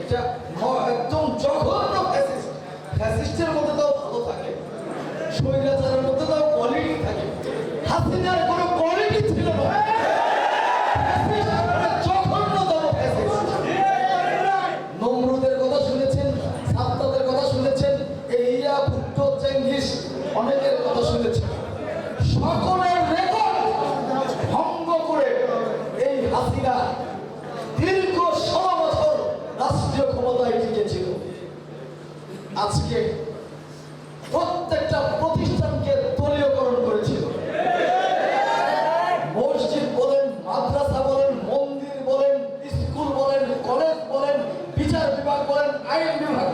একটা একদম জঘন্য ফ্যাসিস্ট। ফ্যাসিস্টের মধ্যে তাও ভালো থাকে, স্বৈরাচারের মধ্যে তাও কোয়ালিটি থাকে। হাসিনার কোনো কোয়ালিটি ছিল না। জঘন্যতম ফ্যাসিস্ট। নমরুদের কথা শুনেছেন, সাদ্দাতের কথা শুনেছেন, ইয়া ভুট্টো, চেঙ্গিস, অনেকের কথা শুনেছেন। সকলের রেকর্ড ভঙ্গ করে এই হাসিনা দীর্ঘ 16 বছর রাষ্ট্রীয় ক্ষমতায় টিকেছিল। আজকে প্রত্যেকটা প্রতিষ্ঠানকে দলীয়করণ করেছিল। মসজিদ বলেন, মাদ্রাসা বলেন, মন্দির বলেন, স্কুল বলেন, কলেজ বলেন, বিচার বিভাগ বলেন, আইন বিভাগ